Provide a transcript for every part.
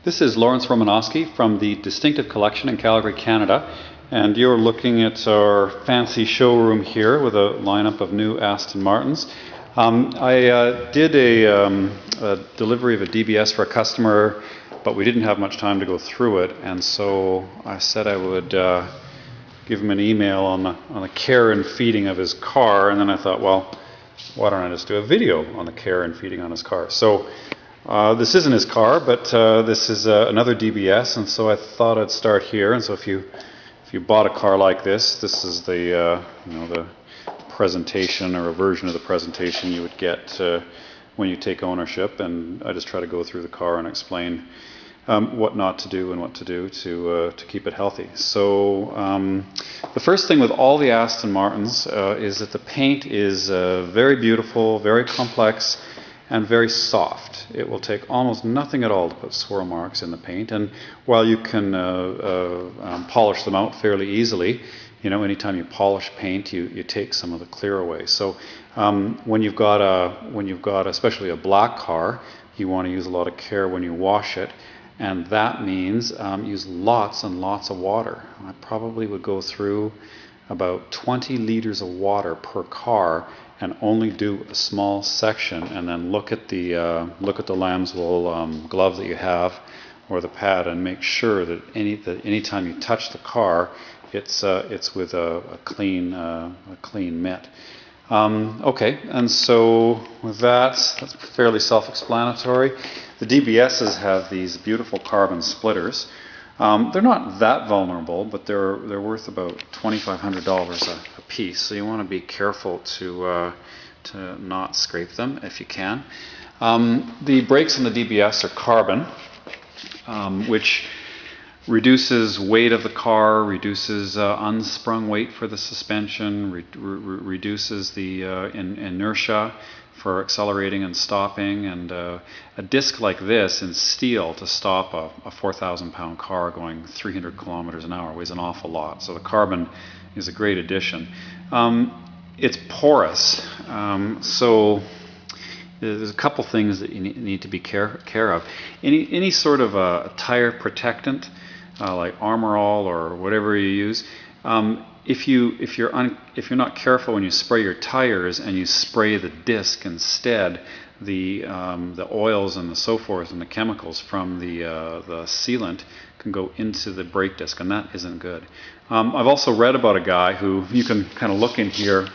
This is Lawrence Romanowski from the Distinctive Collection in Calgary, Canada, and you're looking at our fancy showroom here with a lineup of new Aston Martins. I did a delivery of a DBS for a customer, but we didn't have much time to go through it, and so I said I would give him an email on the care and feeding of his car, and then I thought, well, why don't I just do a video on the care and feeding on his car? So this isn't his car, but this is another DBS, and so I thought I'd start here. And so if you bought a car like this, this is the the presentation, or a version of the presentation you would get when you take ownership. And I just try to go through the car and explain what not to do and what to do to keep it healthy. So the first thing with all the Aston Martins is that the paint is very beautiful, very complex, and very soft. It will take almost nothing at all to put swirl marks in the paint, and while you can polish them out fairly easily, anytime you polish paint, you take some of the clear away. So when you've got especially a black car, you want to use a lot of care when you wash it, and that means use lots and lots of water. I probably would go through about 20 liters of water per car and only do a small section, and then look at the lamb's wool glove that you have, or the pad, and make sure that anytime you touch the car, it's with a clean mitt. Okay, and so with that's fairly self-explanatory. The DBSs have these beautiful carbon splitters. They're not that vulnerable, but they're worth about $2,500 a piece. So you want to be careful to not scrape them if you can. The brakes on the DBS are carbon, which reduces weight of the car, reduces unsprung weight for the suspension, reduces the inertia for accelerating and stopping, and a disc like this in steel to stop a 4,000-pound car going 300 kilometers an hour weighs an awful lot. So the carbon is a great addition. It's porous, so there's a couple things that you need to be care of. Any sort of a tire protectant, like Armor All or whatever you use, if you're not careful when you spray your tires and you spray the disc instead, the oils and the so forth and the chemicals from the sealant can go into the brake disc, and that isn't good. I've also read about a guy who, you can kind of look in here,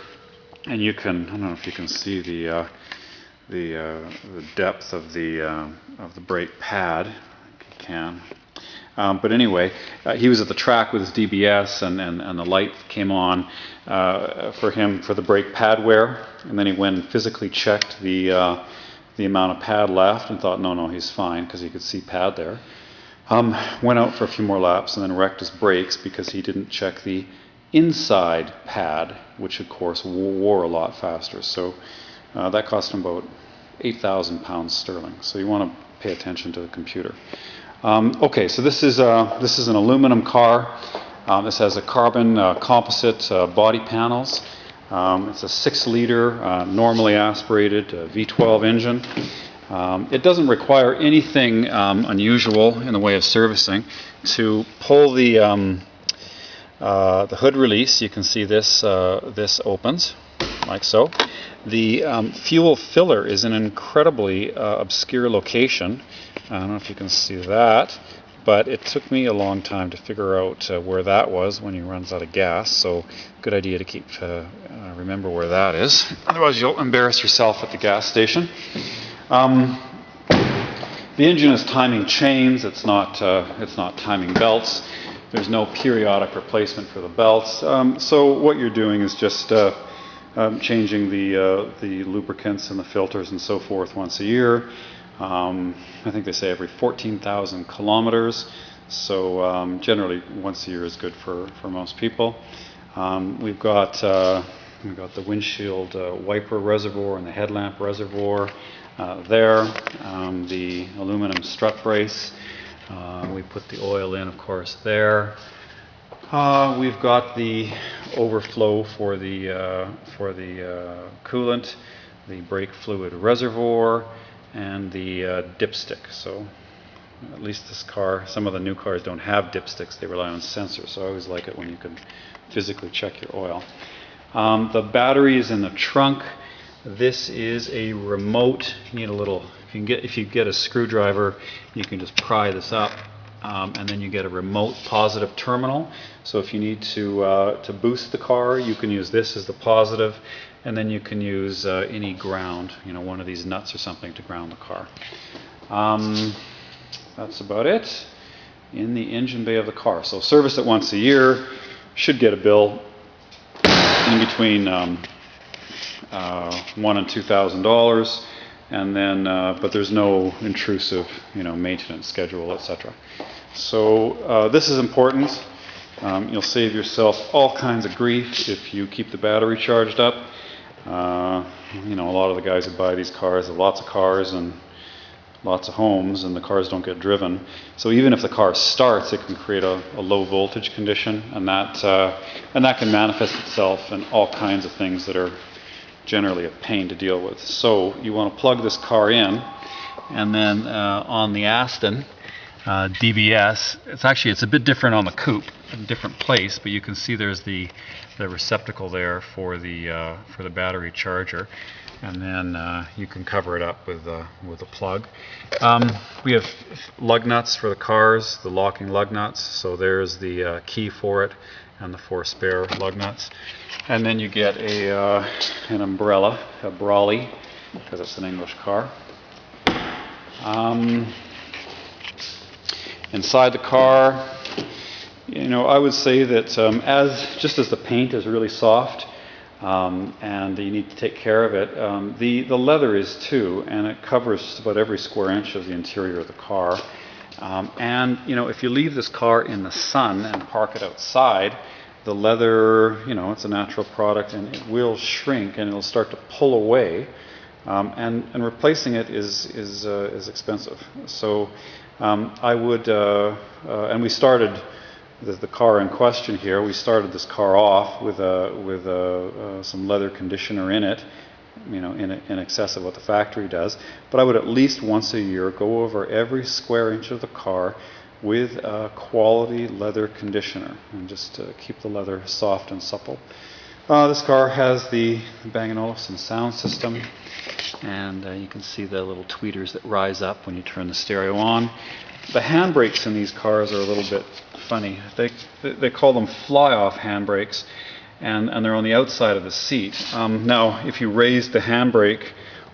and I don't know if you can see the depth of the brake pad. I think you can. But anyway, he was at the track with his DBS, and the light came on for him for the brake pad wear, and then he went and physically checked the amount of pad left and thought, no, he's fine, because he could see pad there. Went out for a few more laps and then wrecked his brakes because he didn't check the inside pad, which of course wore a lot faster. So that cost him about 8,000 pounds sterling. So you want to pay attention to the computer. Okay, so this is an aluminum car. This has a carbon composite body panels. It's a 6-liter normally aspirated V12 engine. It doesn't require anything unusual in the way of servicing. To pull the hood release, you can see this opens like so. The fuel filler is an incredibly obscure location. I don't know if you can see that, but it took me a long time to figure out where that was when he runs out of gas. So good idea to keep remember where that is. Otherwise you'll embarrass yourself at the gas station. The engine is timing chains. It's not timing belts. There's no periodic replacement for the belts. So what you're doing is just changing the lubricants and the filters and so forth once a year. I think they say every 14,000 kilometers. So generally once a year is good for most people. We've got the windshield wiper reservoir and the headlamp reservoir there. The aluminum strut brace. We put the oil in, of course, there. We've got the overflow for the coolant, the brake fluid reservoir, and the dipstick. So at least this car, some of the new cars don't have dipsticks, they rely on sensors, so I always like it when you can physically check your oil. The battery is in the trunk. This is a remote. You need a little, if you get a screwdriver, you can just pry this up, and then you get a remote positive terminal. So if you need to boost the car, you can use this as the positive, and then you can use any ground, one of these nuts or something to ground the car. That's about it in the engine bay of the car. So service it once a year, should get a bill in between $1,000 and $2,000, and then but there's no intrusive maintenance schedule, etc. So this is important. You'll save yourself all kinds of grief if you keep the battery charged up. A lot of the guys who buy these cars have lots of cars and lots of homes, and the cars don't get driven. So even if the car starts, it can create a low voltage condition, and that can manifest itself in all kinds of things that are generally a pain to deal with. So you want to plug this car in, and then on the Aston DBS, it's a bit different on the coupe, a different place, but you can see there's the receptacle there for the battery charger. And then you can cover it up with a plug. We have lug nuts for the cars, the locking lug nuts. So there's the key for it and the 4 spare lug nuts. And then you get an umbrella, a brolly, because it's an English car. Inside the car, I would say that just as the paint is really soft, and you need to take care of it. The leather is too, and it covers just about every square inch of the interior of the car. And if you leave this car in the sun and park it outside, the leather, it's a natural product, and it will shrink and it'll start to pull away. And replacing it is expensive. So I would, and we started. The car in question here, we started this car off with some leather conditioner in it, in excess of what the factory does. But I would at least once a year go over every square inch of the car with a quality leather conditioner, and just to keep the leather soft and supple. This car has the Bang & Olufsen sound system, and you can see the little tweeters that rise up when you turn the stereo on. The handbrakes in these cars are a little bit funny. They call them fly-off handbrakes, and they're on the outside of the seat. Now, if you raised the handbrake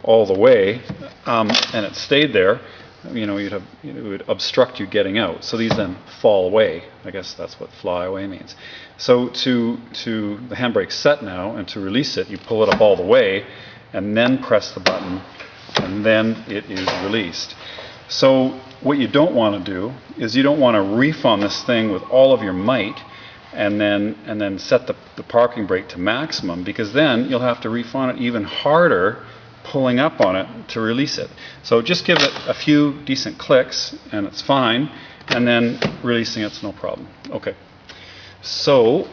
all the way and it stayed there, it would obstruct you getting out. So these then fall away. I guess that's what fly away means. So to the handbrake's set now, and to release it, you pull it up all the way, and then press the button, and then it is released. So what you don't want to do is you don't want to reef on this thing with all of your might and then set the parking brake to maximum, because then you'll have to reef on it even harder, pulling up on it to release it. So just give it a few decent clicks and it's fine, and then releasing it's no problem. Okay. So